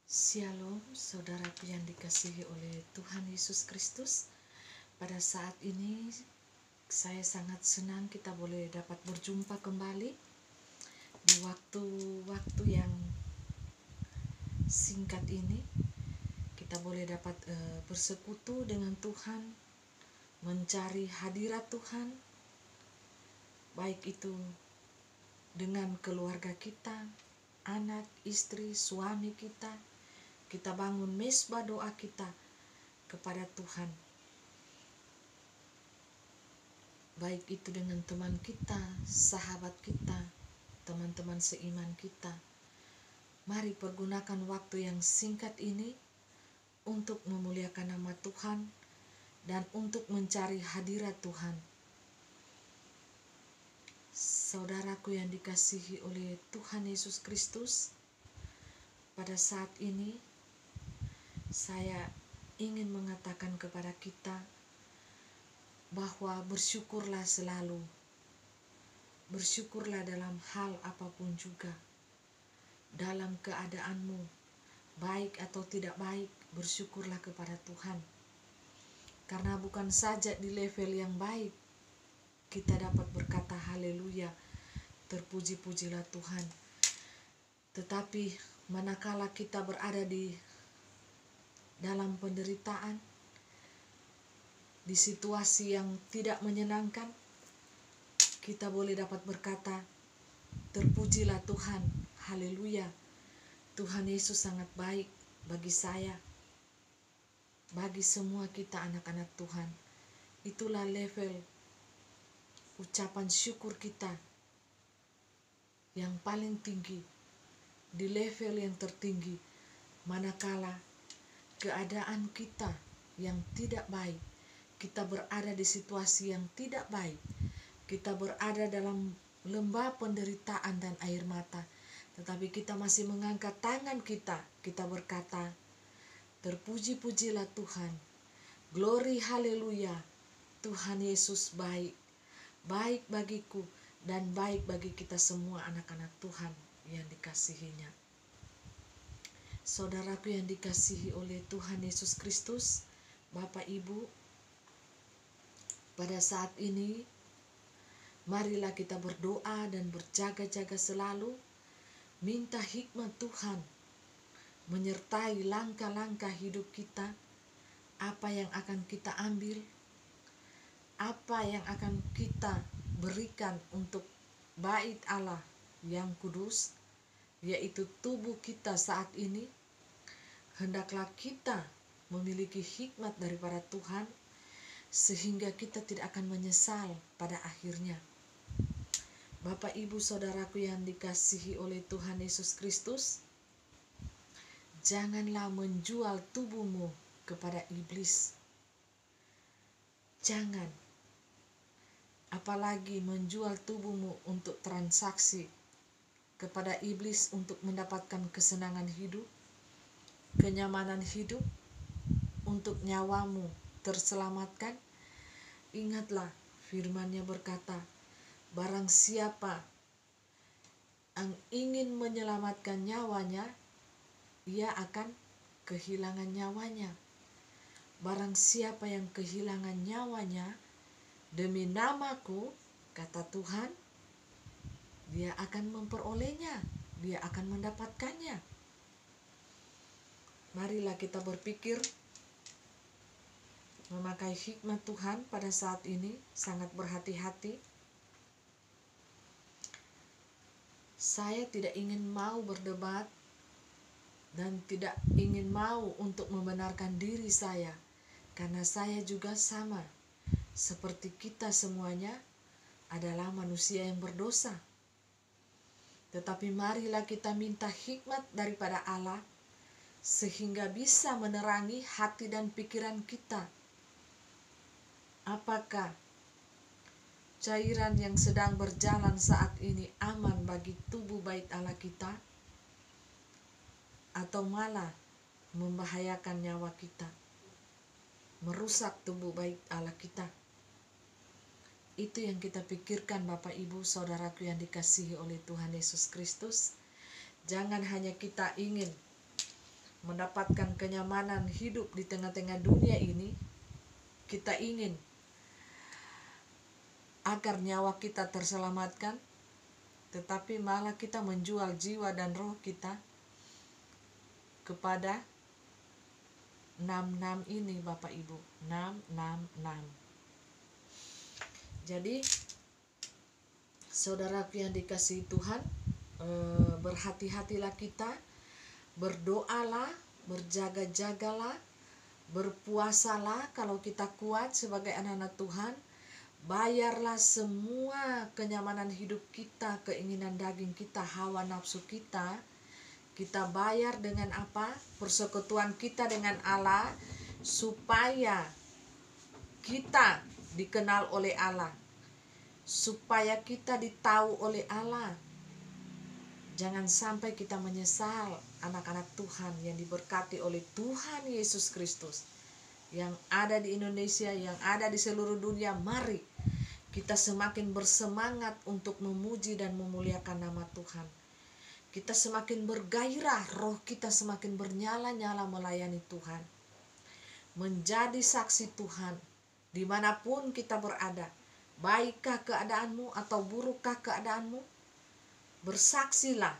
Shalom, saudaraku yang dikasihi oleh Tuhan Yesus Kristus. Pada saat ini saya sangat senang kita boleh dapat berjumpa kembali di waktu-waktu yang singkat ini. Kita boleh dapat bersekutu dengan Tuhan, mencari hadirat Tuhan, baik itu dengan keluarga kita, anak, istri, suami kita. Kita bangun mesbah doa kita kepada Tuhan, baik itu dengan teman kita, sahabat kita, teman-teman seiman kita. Mari pergunakan waktu yang singkat ini untuk memuliakan nama Tuhan dan untuk mencari hadirat Tuhan. Saudaraku yang dikasihi oleh Tuhan Yesus Kristus, pada saat ini saya ingin mengatakan kepada kita bahwa bersyukurlah selalu. Bersyukurlah dalam hal apapun juga. Dalam keadaanmu, baik atau tidak baik, bersyukurlah kepada Tuhan. Karena bukan saja di level yang baik kita dapat berkata haleluya, terpuji-pujilah Tuhan. Tetapi manakala kita berada di dalam penderitaan, di situasi yang tidak menyenangkan, kita boleh dapat berkata, terpujilah Tuhan, haleluya. Tuhan Yesus sangat baik bagi saya, bagi semua kita anak-anak Tuhan. Itulah level ucapan syukur kita yang paling tinggi, di level yang tertinggi, manakala keadaan kita yang tidak baik, kita berada di situasi yang tidak baik, kita berada dalam lembah penderitaan dan air mata, tetapi kita masih mengangkat tangan kita berkata, terpuji-pujilah Tuhan, glory haleluya, Tuhan Yesus baik, baik bagiku dan baik bagi kita semua anak-anak Tuhan yang dikasihinya. Saudaraku yang dikasihi oleh Tuhan Yesus Kristus, Bapak Ibu, pada saat ini marilah kita berdoa dan berjaga-jaga selalu, minta hikmat Tuhan menyertai langkah-langkah hidup kita, apa yang akan kita ambil, apa yang akan kita berikan untuk bait Allah yang kudus, yaitu tubuh kita saat ini. Hendaklah kita memiliki hikmat daripada Tuhan, sehingga kita tidak akan menyesal pada akhirnya. Bapak, Ibu, Saudaraku yang dikasihi oleh Tuhan Yesus Kristus, janganlah menjual tubuhmu kepada iblis. Jangan, apalagi menjual tubuhmu untuk transaksi kepada iblis untuk mendapatkan kesenangan hidup, kenyamanan hidup, untuk nyawamu terselamatkan. Ingatlah firman-Nya berkata, barang siapa yang ingin menyelamatkan nyawanya, ia akan kehilangan nyawanya. Barang siapa yang kehilangan nyawanya demi namaku, kata Tuhan, dia akan memperolehnya, dia akan mendapatkannya. Marilah kita berpikir memakai hikmat Tuhan pada saat ini, sangat berhati-hati. Saya tidak ingin mau berdebat dan tidak ingin mau untuk membenarkan diri saya, karena saya juga sama seperti kita semuanya adalah manusia yang berdosa. Tetapi marilah kita minta hikmat daripada Allah, sehingga bisa menerangi hati dan pikiran kita. Apakah cairan yang sedang berjalan saat ini aman bagi tubuh bait Allah kita, atau malah membahayakan nyawa kita, merusak tubuh bait Allah kita? Itu yang kita pikirkan, Bapak, Ibu, Saudaraku yang dikasihi oleh Tuhan Yesus Kristus. Jangan hanya kita ingin mendapatkan kenyamanan hidup di tengah-tengah dunia ini, kita ingin agar nyawa kita terselamatkan, tetapi malah kita menjual jiwa dan roh kita kepada 66 ini, Bapak Ibu. 666. Jadi saudaraku yang dikasihi Tuhan, berhati-hatilah kita, berdoalah, berjaga-jagalah, berpuasalah kalau kita kuat sebagai anak-anak Tuhan. Bayarlah semua kenyamanan hidup kita, keinginan daging kita, hawa nafsu kita. Kita bayar dengan apa? Persekutuan kita dengan Allah, supaya kita dikenal oleh Allah, supaya kita ditahu oleh Allah. Jangan sampai kita menyesal, anak-anak Tuhan yang diberkati oleh Tuhan Yesus Kristus, yang ada di Indonesia, yang ada di seluruh dunia. Mari kita semakin bersemangat untuk memuji dan memuliakan nama Tuhan. Kita semakin bergairah, roh kita semakin bernyala-nyala melayani Tuhan, menjadi saksi Tuhan dimanapun kita berada. Baikkah keadaanmu atau burukkah keadaanmu, bersaksilah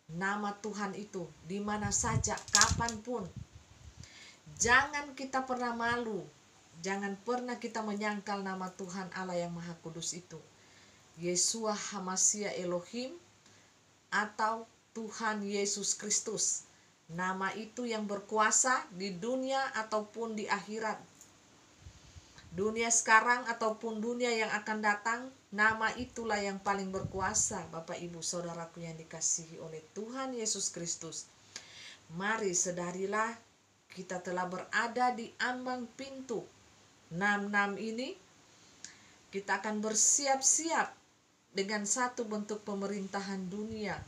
nama Tuhan itu di mana saja, kapanpun. Jangan kita pernah malu, jangan pernah kita menyangkal nama Tuhan Allah yang Maha Kudus itu, Yeshua HaMashiach Elohim, atau Tuhan Yesus Kristus. Nama itu yang berkuasa di dunia ataupun di akhirat. Dunia sekarang ataupun dunia yang akan datang, nama itulah yang paling berkuasa, Bapak Ibu Saudaraku yang dikasihi oleh Tuhan Yesus Kristus. Mari sadarilah, kita telah berada di ambang pintu 66 ini. Kita akan bersiap-siap dengan satu bentuk pemerintahan dunia,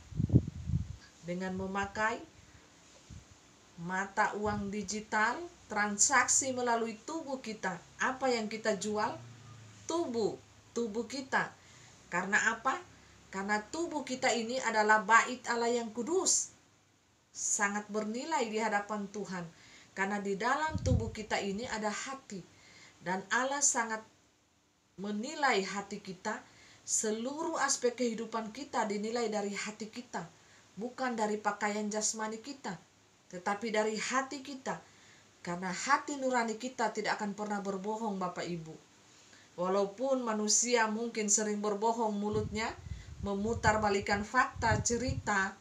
dengan memakai mata uang digital, transaksi melalui tubuh kita. Apa yang kita jual? Tubuh kita. Karena apa? Karena tubuh kita ini adalah bait Allah yang kudus, sangat bernilai di hadapan Tuhan. Karena di dalam tubuh kita ini ada hati, dan Allah sangat menilai hati kita. Seluruh aspek kehidupan kita dinilai dari hati kita, bukan dari pakaian jasmani kita, tetapi dari hati kita. Karena hati nurani kita tidak akan pernah berbohong, Bapak Ibu. Walaupun manusia mungkin sering berbohong mulutnya, memutarbalikkan fakta, cerita,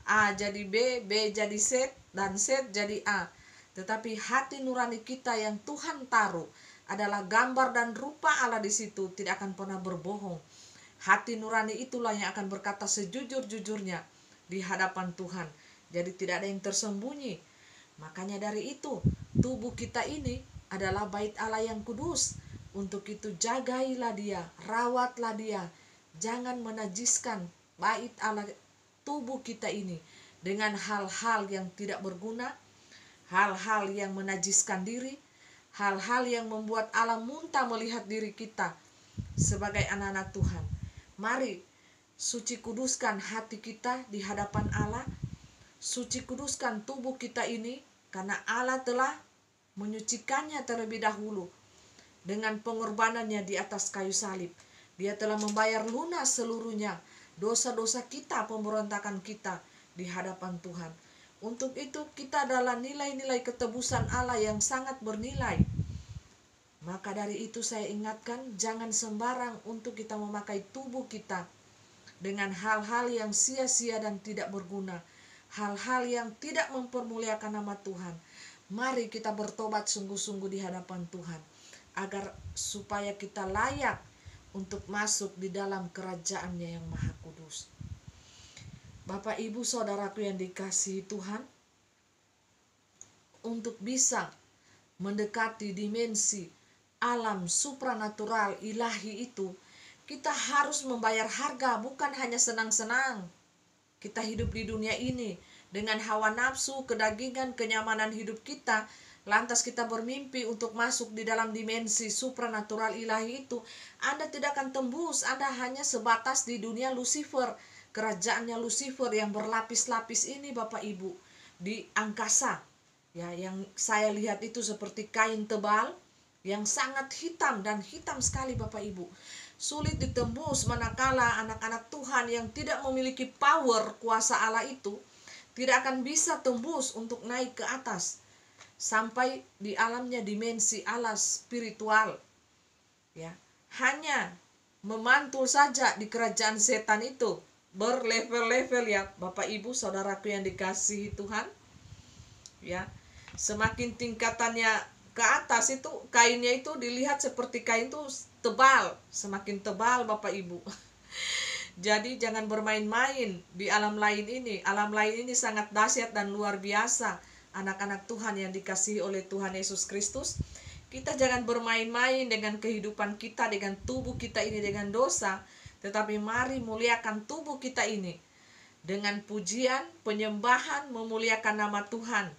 A jadi B, B jadi Z, dan Z jadi A. Tetapi hati nurani kita yang Tuhan taruh adalah gambar dan rupa Allah di situ, tidak akan pernah berbohong. Hati nurani itulah yang akan berkata sejujur-jujurnya di hadapan Tuhan. Jadi tidak ada yang tersembunyi. Makanya dari itu, tubuh kita ini adalah bait Allah yang kudus. Untuk itu jagailah dia, rawatlah dia. Jangan menajiskan bait Allah, tubuh kita ini, dengan hal-hal yang tidak berguna, hal-hal yang menajiskan diri, hal-hal yang membuat Allah muntah melihat diri kita sebagai anak-anak Tuhan. Mari suci kuduskan hati kita di hadapan Allah, suci kuduskan tubuh kita ini, karena Allah telah menyucikannya terlebih dahulu dengan pengorbanannya di atas kayu salib. Dia telah membayar lunas seluruhnya dosa-dosa kita, pemberontakan kita di hadapan Tuhan. Untuk itu kita adalah nilai-nilai ketebusan Allah yang sangat bernilai. Maka dari itu saya ingatkan, jangan sembarang untuk kita memakai tubuh kita dengan hal-hal yang sia-sia dan tidak berguna, hal-hal yang tidak mempermuliakan nama Tuhan. Mari kita bertobat sungguh-sungguh di hadapan Tuhan, agar supaya kita layak untuk masuk di dalam kerajaan-Nya yang Maha Kudus. Bapak Ibu Saudaraku yang dikasihi Tuhan, untuk bisa mendekati dimensi alam supranatural ilahi itu, kita harus membayar harga, bukan hanya senang-senang. Kita hidup di dunia ini dengan hawa nafsu, kedagingan, kenyamanan hidup kita, lantas kita bermimpi untuk masuk di dalam dimensi supranatural ilahi itu. Anda tidak akan tembus, Anda hanya sebatas di dunia Lucifer, kerajaannya Lucifer yang berlapis-lapis ini, Bapak Ibu. di angkasa. Ya, yang saya lihat itu seperti kain tebal yang sangat hitam dan hitam sekali Bapak Ibu. Sulit ditembus manakala anak-anak Tuhan yang tidak memiliki power kuasa Allah itu tidak akan bisa tembus untuk naik ke atas sampai di alamnya dimensi Allah spiritual. Ya, hanya memantul saja di kerajaan setan itu berlevel-level ya Bapak Ibu saudaraku yang dikasihi Tuhan. Ya, semakin tingkatannya ke atas itu kainnya itu dilihat seperti kain itu tebal, semakin tebal Bapak Ibu. Jadi jangan bermain-main di alam lain ini. Alam lain ini sangat dahsyat dan luar biasa. Anak-anak Tuhan yang dikasihi oleh Tuhan Yesus Kristus, kita jangan bermain-main dengan kehidupan kita, dengan tubuh kita ini, dengan dosa. Tetapi mari muliakan tubuh kita ini dengan pujian, penyembahan, memuliakan nama Tuhan.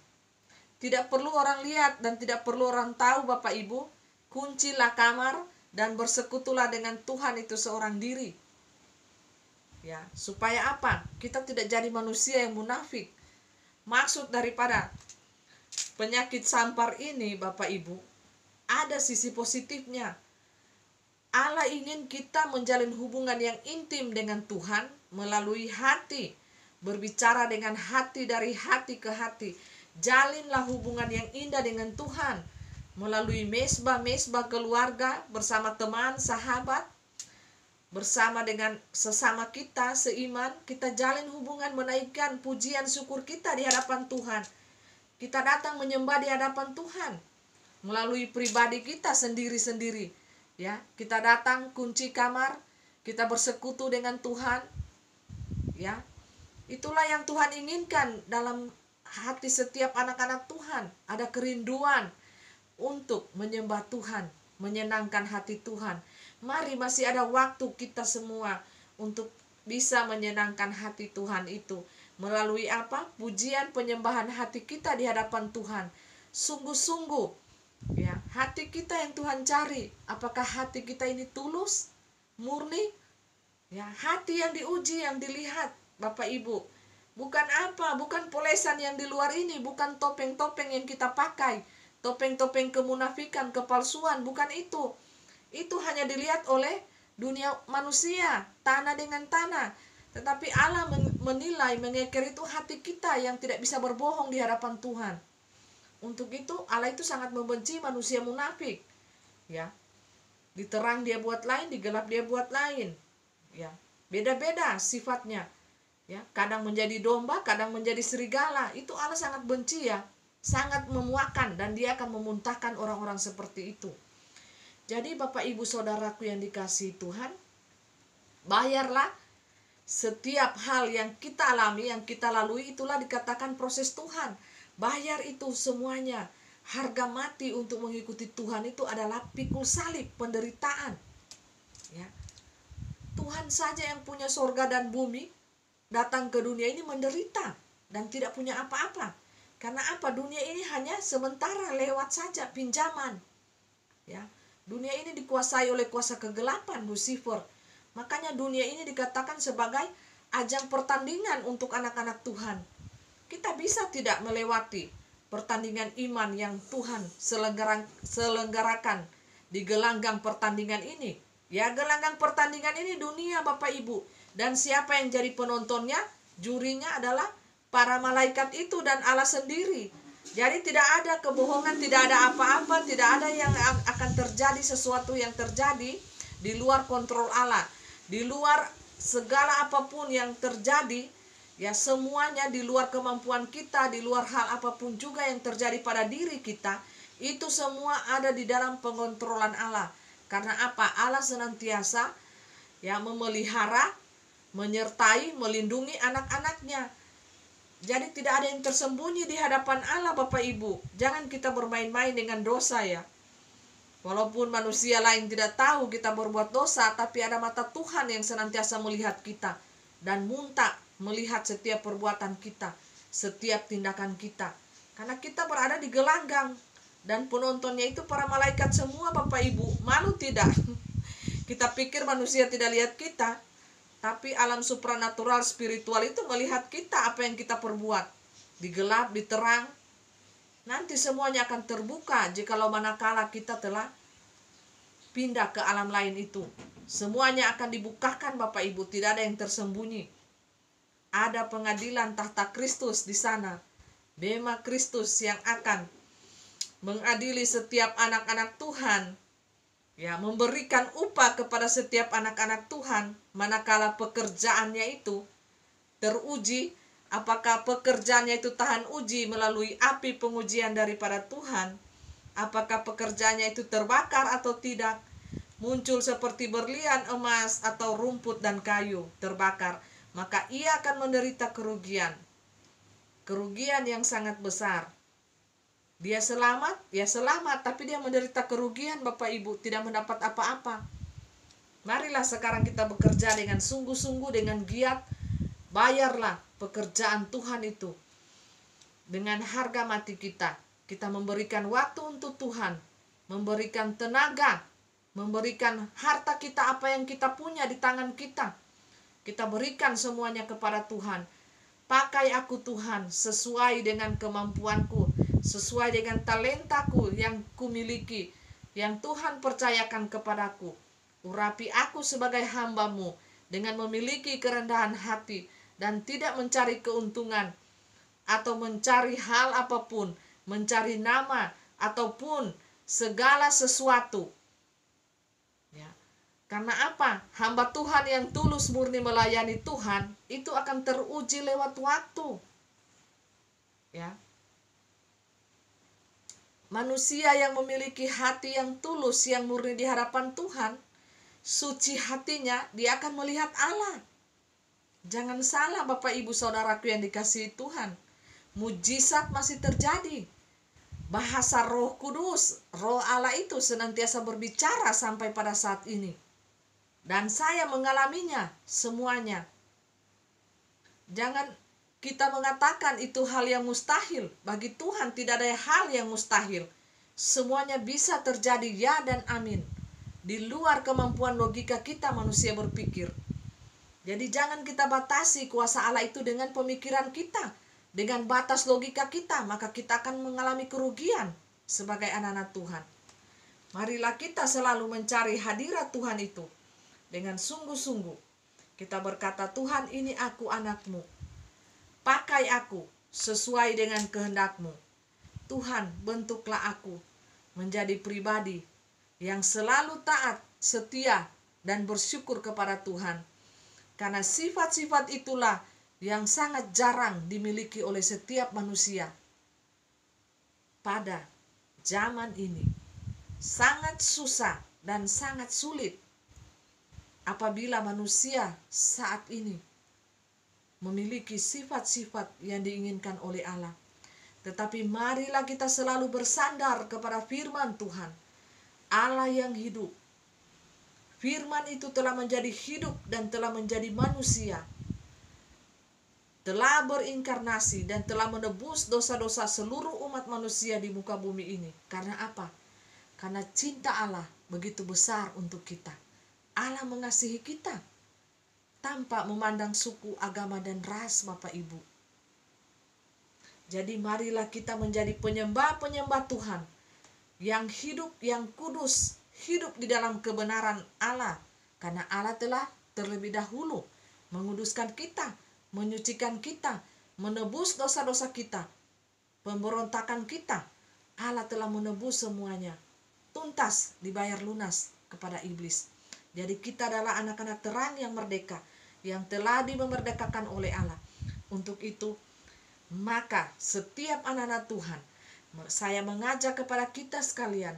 Tidak perlu orang lihat dan tidak perlu orang tahu Bapak Ibu. Kuncilah kamar dan bersekutulah dengan Tuhan itu seorang diri. Ya, supaya apa? Kita tidak jadi manusia yang munafik. Maksud daripada penyakit sampar ini Bapak Ibu, ada sisi positifnya. Allah ingin kita menjalin hubungan yang intim dengan Tuhan melalui hati. Berbicara dengan hati dari hati ke hati. Jalinlah hubungan yang indah dengan Tuhan melalui mesbah-mesbah keluarga, bersama teman, sahabat, bersama dengan sesama kita seiman. Kita jalin hubungan, menaikkan pujian syukur kita di hadapan Tuhan. Kita datang menyembah di hadapan Tuhan melalui pribadi kita sendiri-sendiri. Ya, kita datang kunci kamar, kita bersekutu dengan Tuhan. Ya, itulah yang Tuhan inginkan dalam hati setiap anak-anak Tuhan. Ada kerinduan untuk menyembah Tuhan, menyenangkan hati Tuhan. Mari masih ada waktu kita semua untuk bisa menyenangkan hati Tuhan itu. Melalui apa? Pujian, penyembahan hati kita di hadapan Tuhan. Sungguh-sungguh, ya, hati kita yang Tuhan cari. Apakah hati kita ini tulus, murni? Ya, hati yang diuji, yang dilihat Bapak Ibu. Bukan apa, bukan polesan yang di luar ini, bukan topeng-topeng yang kita pakai, topeng-topeng kemunafikan, kepalsuan, bukan itu. Itu hanya dilihat oleh dunia manusia, tanah dengan tanah. Tetapi Allah menilai, mengeker itu hati kita yang tidak bisa berbohong di hadapan Tuhan. Untuk itu Allah itu sangat membenci manusia munafik. Ya, diterang dia buat lain, digelap dia buat lain. Ya, beda-beda sifatnya. Ya, kadang menjadi domba, kadang menjadi serigala. Itu Allah sangat benci ya, sangat memuakan, dan dia akan memuntahkan orang-orang seperti itu. Jadi Bapak Ibu Saudaraku yang dikasihi Tuhan, bayarlah setiap hal yang kita alami, yang kita lalui, itulah dikatakan proses Tuhan. Bayar itu semuanya. Harga mati untuk mengikuti Tuhan itu adalah pikul salib, penderitaan. Ya. Tuhan saja yang punya sorga dan bumi datang ke dunia ini menderita dan tidak punya apa-apa. Karena apa? Dunia ini hanya sementara, lewat saja, pinjaman. Ya, dunia ini dikuasai oleh kuasa kegelapan, Lucifer. Makanya dunia ini dikatakan sebagai ajang pertandingan untuk anak-anak Tuhan. Kita bisa tidak melewati pertandingan iman yang Tuhan selenggarakan di gelanggang pertandingan ini. Ya, gelanggang pertandingan ini dunia Bapak Ibu. Dan siapa yang jadi penontonnya? Jurinya adalah para malaikat itu dan Allah sendiri. Jadi tidak ada kebohongan, tidak ada apa-apa, tidak ada yang akan terjadi sesuatu yang terjadi di luar kontrol Allah. Di luar segala apapun yang terjadi, ya semuanya di luar kemampuan kita, di luar hal apapun juga yang terjadi pada diri kita, itu semua ada di dalam pengontrolan Allah. Karena apa? Allah senantiasa ya memelihara, menyertai, melindungi anak-anaknya. Jadi tidak ada yang tersembunyi di hadapan Allah Bapak Ibu. Jangan kita bermain-main dengan dosa ya. Walaupun manusia lain tidak tahu kita berbuat dosa, tapi ada mata Tuhan yang senantiasa melihat kita dan muntah melihat setiap perbuatan kita, setiap tindakan kita. Karena kita berada di gelanggang dan penontonnya itu para malaikat semua Bapak Ibu. Malu tidak? Kita pikir manusia tidak lihat kita, tapi alam supranatural spiritual itu melihat kita, apa yang kita perbuat. di gelap, di terang. Nanti semuanya akan terbuka jikalau manakala kita telah pindah ke alam lain itu. Semuanya akan dibukakan Bapak Ibu, tidak ada yang tersembunyi. Ada pengadilan tahta Kristus di sana. Bema Kristus yang akan mengadili setiap anak-anak Tuhan. Ya, memberikan upah kepada setiap anak-anak Tuhan manakala pekerjaannya itu teruji, apakah pekerjaannya itu tahan uji melalui api pengujian daripada Tuhan, apakah pekerjaannya itu terbakar atau tidak, muncul seperti berlian emas atau rumput dan kayu terbakar, maka ia akan menderita kerugian yang sangat besar. Dia selamat, ya selamat, tapi dia menderita kerugian Bapak Ibu, tidak mendapat apa-apa. Marilah sekarang kita bekerja dengan sungguh-sungguh, dengan giat. Bayarlah pekerjaan Tuhan itu dengan harga mati kita. Kita memberikan waktu untuk Tuhan, memberikan tenaga, memberikan harta kita, apa yang kita punya di tangan kita. Kita berikan semuanya kepada Tuhan. Pakai aku Tuhan sesuai dengan kemampuanku, sesuai dengan talentaku yang kumiliki, yang Tuhan percayakan kepadaku. Urapi aku sebagai hamba-Mu dengan memiliki kerendahan hati dan tidak mencari keuntungan atau mencari hal apapun, mencari nama ataupun segala sesuatu. Ya. Karena apa? Hamba Tuhan yang tulus murni melayani Tuhan itu akan teruji lewat waktu. Ya. Manusia yang memiliki hati yang tulus, yang murni di hadapan Tuhan, suci hatinya, dia akan melihat Allah. Jangan salah Bapak Ibu Saudaraku yang dikasihi Tuhan. Mujizat masih terjadi. Bahasa Roh Kudus, Roh Allah itu senantiasa berbicara sampai pada saat ini. Dan saya mengalaminya semuanya. Jangan kita mengatakan itu hal yang mustahil. Bagi Tuhan tidak ada hal yang mustahil. Semuanya bisa terjadi, ya dan amin. Di luar kemampuan logika kita manusia berpikir. Jadi jangan kita batasi kuasa Allah itu dengan pemikiran kita, dengan batas logika kita, maka kita akan mengalami kerugian sebagai anak-anak Tuhan. Marilah kita selalu mencari hadirat Tuhan itu dengan sungguh-sungguh. Kita berkata, Tuhan ini aku anak-Mu. Pakai aku sesuai dengan kehendak-Mu. Tuhan, bentuklah aku menjadi pribadi yang selalu taat, setia, dan bersyukur kepada Tuhan. Karena sifat-sifat itulah yang sangat jarang dimiliki oleh setiap manusia. Pada zaman ini, sangat susah dan sangat sulit apabila manusia saat ini memiliki sifat-sifat yang diinginkan oleh Allah. Tetapi marilah kita selalu bersandar kepada firman Tuhan, Allah yang hidup. Firman itu telah menjadi hidup dan telah menjadi manusia, telah berinkarnasi dan telah menebus dosa-dosa seluruh umat manusia di muka bumi ini. Karena apa? Karena cinta Allah begitu besar untuk kita. Allah mengasihi kita tanpa memandang suku, agama, dan ras, Bapak Ibu. Jadi marilah kita menjadi penyembah-penyembah Tuhan yang hidup, yang kudus, hidup di dalam kebenaran Allah. Karena Allah telah terlebih dahulu menguduskan kita, menyucikan kita, menebus dosa-dosa kita, pemberontakan kita. Allah telah menebus semuanya, tuntas dibayar lunas kepada iblis. Jadi kita adalah anak-anak terang yang merdeka, yang telah dimerdekakan oleh Allah. Untuk itu, maka setiap anak-anak Tuhan, saya mengajak kepada kita sekalian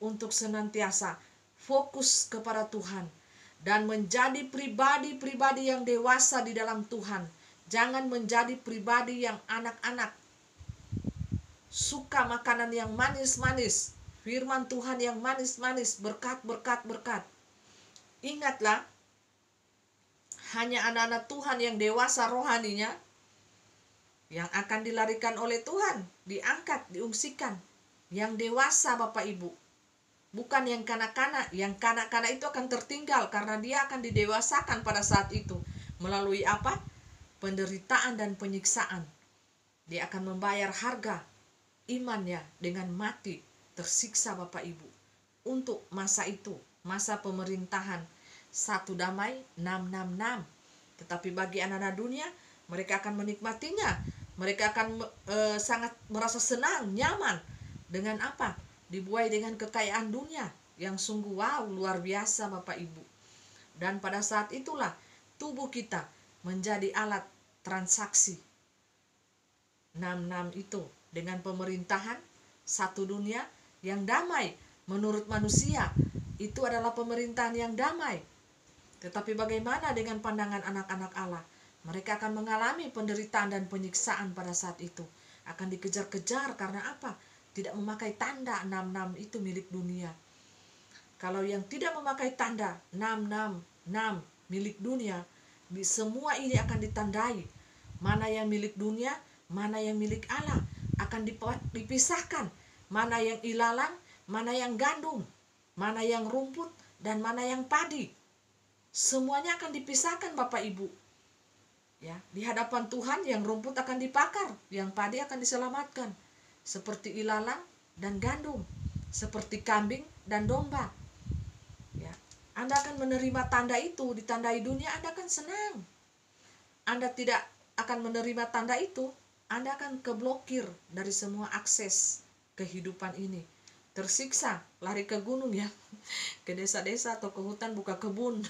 untuk senantiasa fokus kepada Tuhan dan menjadi pribadi-pribadi yang dewasa di dalam Tuhan. Jangan menjadi pribadi yang anak-anak, suka makanan yang manis-manis, firman Tuhan yang manis-manis, berkat. Ingatlah, hanya anak-anak Tuhan yang dewasa rohaninya yang akan dilarikan oleh Tuhan, diangkat, diungsikan. Yang dewasa Bapak Ibu, bukan yang kanak-kanak. Yang kanak-kanak itu akan tertinggal karena dia akan didewasakan pada saat itu. Melalui apa? Penderitaan dan penyiksaan. Dia akan membayar harga imannya dengan mati, tersiksa Bapak Ibu. Untuk masa itu, masa pemerintahan satu damai 666. Tetapi bagi anak-anak dunia, mereka akan menikmatinya. Mereka akan sangat merasa senang, nyaman. Dengan apa? Dibuai dengan kekayaan dunia yang sungguh wow, luar biasa Bapak Ibu. Dan pada saat itulah tubuh kita menjadi alat transaksi 66 itu dengan pemerintahan satu dunia yang damai. Menurut manusia itu adalah pemerintahan yang damai. Tetapi bagaimana dengan pandangan anak-anak Allah? Mereka akan mengalami penderitaan dan penyiksaan pada saat itu. Akan dikejar-kejar karena apa? Tidak memakai tanda 66 itu milik dunia. Kalau yang tidak memakai tanda 666 milik dunia, semua ini akan ditandai. Mana yang milik dunia, mana yang milik Allah. Akan dipisahkan. Mana yang ilalang, mana yang gandum, mana yang rumput, dan mana yang padi. Semuanya akan dipisahkan Bapak Ibu. Ya, di hadapan Tuhan yang rumput akan dibakar, yang padi akan diselamatkan. Seperti ilalang dan gandum, seperti kambing dan domba. Ya, Anda akan menerima tanda itu, ditandai dunia, Anda akan senang. Anda tidak akan menerima tanda itu, Anda akan keblokir dari semua akses kehidupan ini. Tersiksa, lari ke gunung ya, ke desa-desa atau ke hutan buka kebun.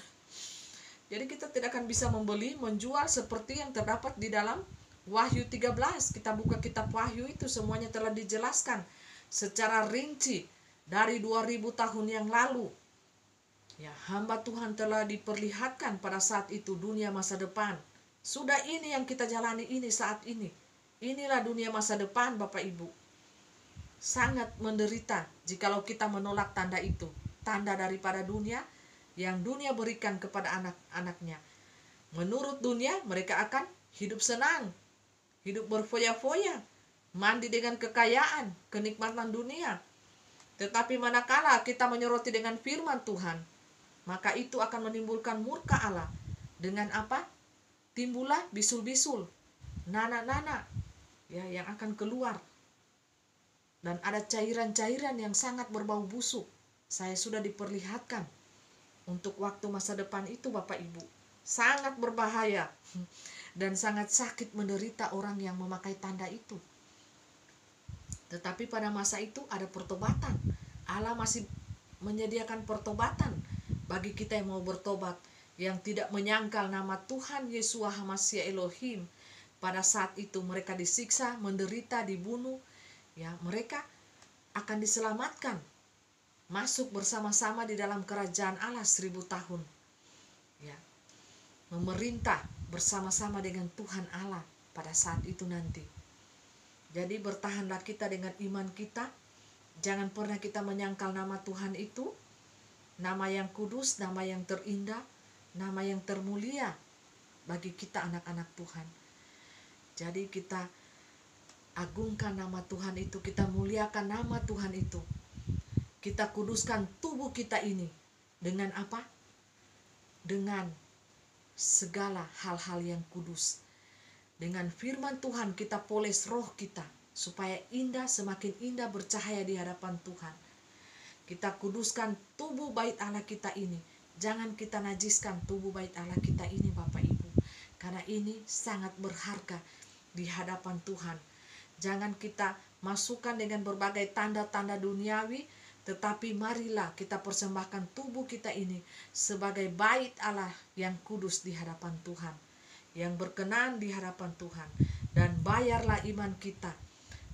Jadi kita tidak akan bisa membeli, menjual seperti yang terdapat di dalam Wahyu 13. Kita buka kitab Wahyu itu, semuanya telah dijelaskan secara rinci dari 2000 tahun yang lalu. Ya, hamba Tuhan telah diperlihatkan pada saat itu dunia masa depan. Sudah ini yang kita jalani ini saat ini. Inilah dunia masa depan Bapak Ibu. Sangat menderita jikalau kita menolak tanda itu. Tanda daripada dunia yang dunia berikan kepada anak-anaknya. Menurut dunia, mereka akan hidup senang, hidup berfoya-foya, mandi dengan kekayaan, kenikmatan dunia. Tetapi manakala kita menyoroti dengan firman Tuhan, maka itu akan menimbulkan murka Allah. Dengan apa? Timbullah bisul-bisul, nanak-nanak ya, yang akan keluar. Dan ada cairan-cairan yang sangat berbau busuk. Saya sudah diperlihatkan. Untuk waktu masa depan itu Bapak Ibu, sangat berbahaya dan sangat sakit menderita orang yang memakai tanda itu. Tetapi pada masa itu ada pertobatan. Allah masih menyediakan pertobatan bagi kita yang mau bertobat, yang tidak menyangkal nama Tuhan Yeshua HaMashiach Elohim. Pada saat itu mereka disiksa, menderita, dibunuh, ya, mereka akan diselamatkan, masuk bersama-sama di dalam kerajaan Allah 1000 tahun. Ya. Memerintah bersama-sama dengan Tuhan Allah pada saat itu nanti. Jadi bertahanlah kita dengan iman kita. Jangan pernah kita menyangkal nama Tuhan itu. Nama yang kudus, nama yang terindah, nama yang termulia bagi kita anak-anak Tuhan. Jadi kita agungkan nama Tuhan itu, kita muliakan nama Tuhan itu. Kita kuduskan tubuh kita ini dengan apa? Dengan segala hal-hal yang kudus. Dengan firman Tuhan kita poles roh kita supaya indah, semakin indah bercahaya di hadapan Tuhan. Kita kuduskan tubuh bait Allah kita ini. Jangan kita najiskan tubuh bait Allah kita ini Bapak Ibu. Karena ini sangat berharga di hadapan Tuhan. Jangan kita masukkan dengan berbagai tanda-tanda duniawi. Tetapi marilah kita persembahkan tubuh kita ini sebagai bait Allah yang kudus di hadapan Tuhan, yang berkenan di hadapan Tuhan. Dan bayarlah iman kita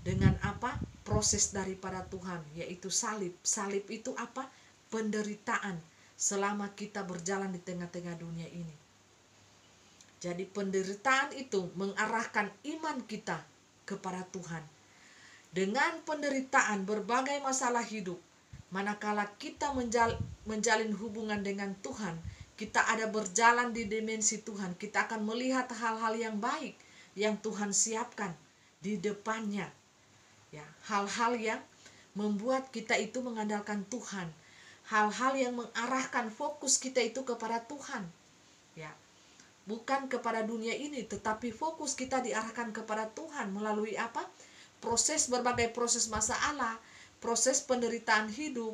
dengan apa? Proses daripada Tuhan, yaitu salib. Salib itu apa? Penderitaan selama kita berjalan di tengah-tengah dunia ini. Jadi penderitaan itu mengarahkan iman kita kepada Tuhan. Dengan penderitaan berbagai masalah hidup, manakala kita menjalin hubungan dengan Tuhan, kita ada berjalan di dimensi Tuhan, kita akan melihat hal-hal yang baik yang Tuhan siapkan di depannya. Ya, hal-hal yang membuat kita itu mengandalkan Tuhan, hal-hal yang mengarahkan fokus kita itu kepada Tuhan. Ya, bukan kepada dunia ini, tetapi fokus kita diarahkan kepada Tuhan melalui apa? Proses, berbagai proses masalah, proses penderitaan hidup,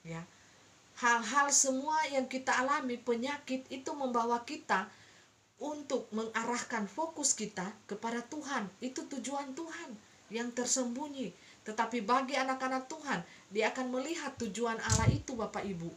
ya. Hal-hal semua yang kita alami, penyakit itu membawa kita untuk mengarahkan fokus kita kepada Tuhan. Itu tujuan Tuhan yang tersembunyi. Tetapi bagi anak-anak Tuhan, dia akan melihat tujuan Allah itu, Bapak Ibu.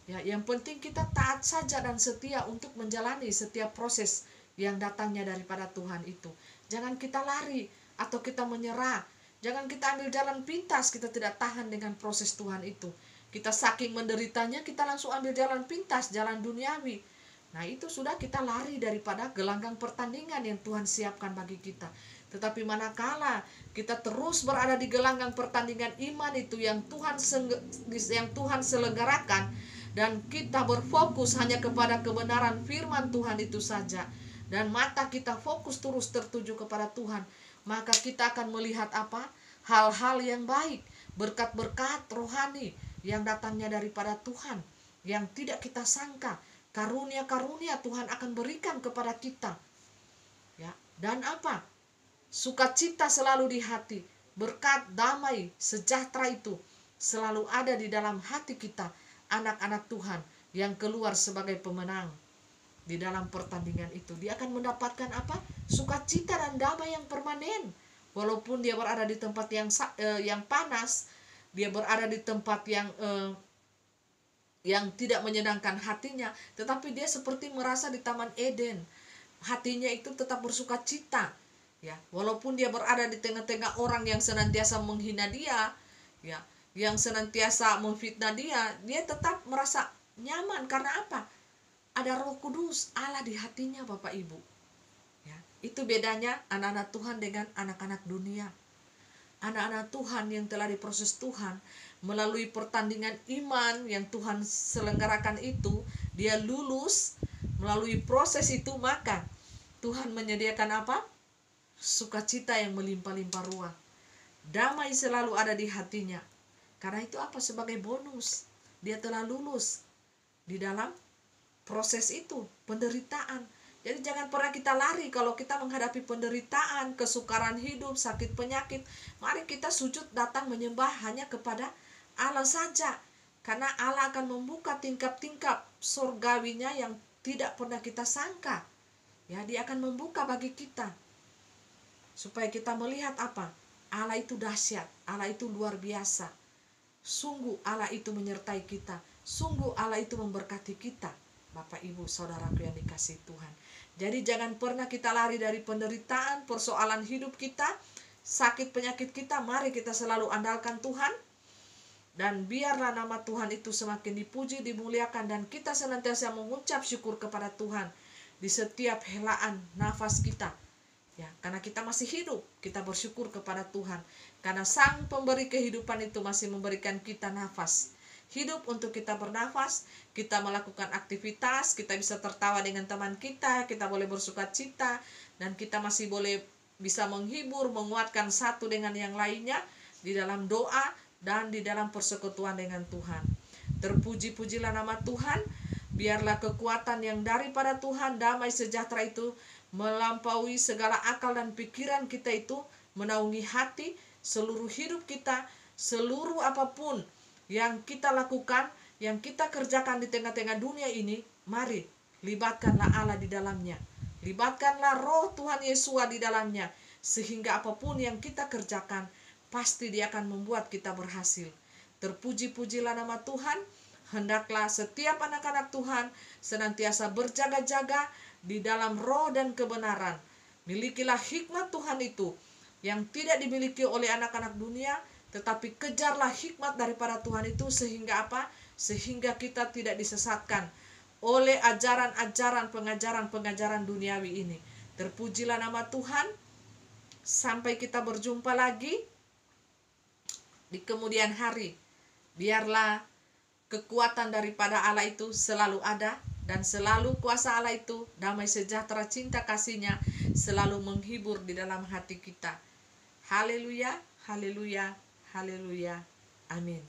Ya, yang penting kita taat saja dan setia untuk menjalani setiap proses yang datangnya daripada Tuhan itu. Jangan kita lari atau kita menyerah. Jangan kita ambil jalan pintas, kita tidak tahan dengan proses Tuhan itu. Kita saking menderitanya, kita langsung ambil jalan pintas, jalan duniawi. Nah, itu sudah kita lari daripada gelanggang pertandingan yang Tuhan siapkan bagi kita. Tetapi manakala kita terus berada di gelanggang pertandingan iman itu yang Tuhan selenggarakan, dan kita berfokus hanya kepada kebenaran firman Tuhan itu saja, dan mata kita fokus terus tertuju kepada Tuhan, maka kita akan melihat apa? Hal-hal yang baik, berkat-berkat rohani yang datangnya daripada Tuhan, yang tidak kita sangka. Karunia-karunia Tuhan akan berikan kepada kita, ya. Dan apa? Sukacita selalu di hati, berkat, damai, sejahtera itu selalu ada di dalam hati kita, anak-anak Tuhan yang keluar sebagai pemenang di dalam pertandingan itu. Dia akan mendapatkan apa? Sukacita dan damai yang permanen. Walaupun dia berada di tempat yang panas, dia berada di tempat yang tidak menyenangkan hatinya, tetapi dia seperti merasa di Taman Eden. Hatinya itu tetap bersukacita, ya. Walaupun dia berada di tengah-tengah orang yang senantiasa menghina dia, ya, yang senantiasa memfitnah dia, dia tetap merasa nyaman. Karena apa? Ada Roh Kudus Allah di hatinya, Bapak Ibu. Ya, itu bedanya anak-anak Tuhan dengan anak-anak dunia. Anak-anak Tuhan yang telah diproses Tuhan melalui pertandingan iman yang Tuhan selenggarakan itu, dia lulus melalui proses itu, maka Tuhan menyediakan apa? Sukacita yang melimpah-limpah ruah. Damai selalu ada di hatinya. Karena itu apa? Sebagai bonus, dia telah lulus di dalam proses itu, penderitaan. Jadi jangan pernah kita lari kalau kita menghadapi penderitaan, kesukaran hidup, sakit penyakit. Mari kita sujud datang menyembah hanya kepada Allah saja. Karena Allah akan membuka tingkap-tingkap surgawinya yang tidak pernah kita sangka. Ya, dia akan membuka bagi kita. Supaya kita melihat apa? Allah itu dahsyat, Allah itu luar biasa. Sungguh Allah itu menyertai kita. Sungguh Allah itu memberkati kita. Bapak, Ibu, Saudaraku yang dikasihi Tuhan. Jadi jangan pernah kita lari dari penderitaan, persoalan hidup kita, sakit penyakit kita. Mari kita selalu andalkan Tuhan. Dan biarlah nama Tuhan itu semakin dipuji, dimuliakan. Dan kita senantiasa mengucap syukur kepada Tuhan di setiap helaan nafas kita. Ya, karena kita masih hidup, kita bersyukur kepada Tuhan. Karena Sang Pemberi kehidupan itu masih memberikan kita nafas. Hidup untuk kita bernafas, kita melakukan aktivitas, kita bisa tertawa dengan teman kita boleh bersukacita, dan kita masih boleh bisa menghibur, menguatkan satu dengan yang lainnya di dalam doa dan di dalam persekutuan dengan Tuhan. Terpuji-pujilah nama Tuhan, biarlah kekuatan yang daripada Tuhan, damai sejahtera itu melampaui segala akal dan pikiran kita itu, menaungi hati, seluruh hidup kita, seluruh apapun yang kita lakukan, yang kita kerjakan di tengah-tengah dunia ini. Mari libatkanlah Allah di dalamnya, libatkanlah Roh Tuhan Yesus di dalamnya, sehingga apapun yang kita kerjakan pasti dia akan membuat kita berhasil. Terpuji-pujilah nama Tuhan. Hendaklah setiap anak-anak Tuhan senantiasa berjaga-jaga di dalam roh dan kebenaran. Milikilah hikmat Tuhan itu yang tidak dimiliki oleh anak-anak dunia, tetapi kejarlah hikmat daripada Tuhan itu, sehingga apa? Sehingga kita tidak disesatkan oleh ajaran-ajaran, pengajaran-pengajaran duniawi ini. Terpujilah nama Tuhan. Sampai kita berjumpa lagi di kemudian hari. Biarlah kekuatan daripada Allah itu selalu ada, dan selalu kuasa Allah itu, damai sejahtera cinta kasih-Nya selalu menghibur di dalam hati kita. Haleluya, haleluya, haleluya. Amin.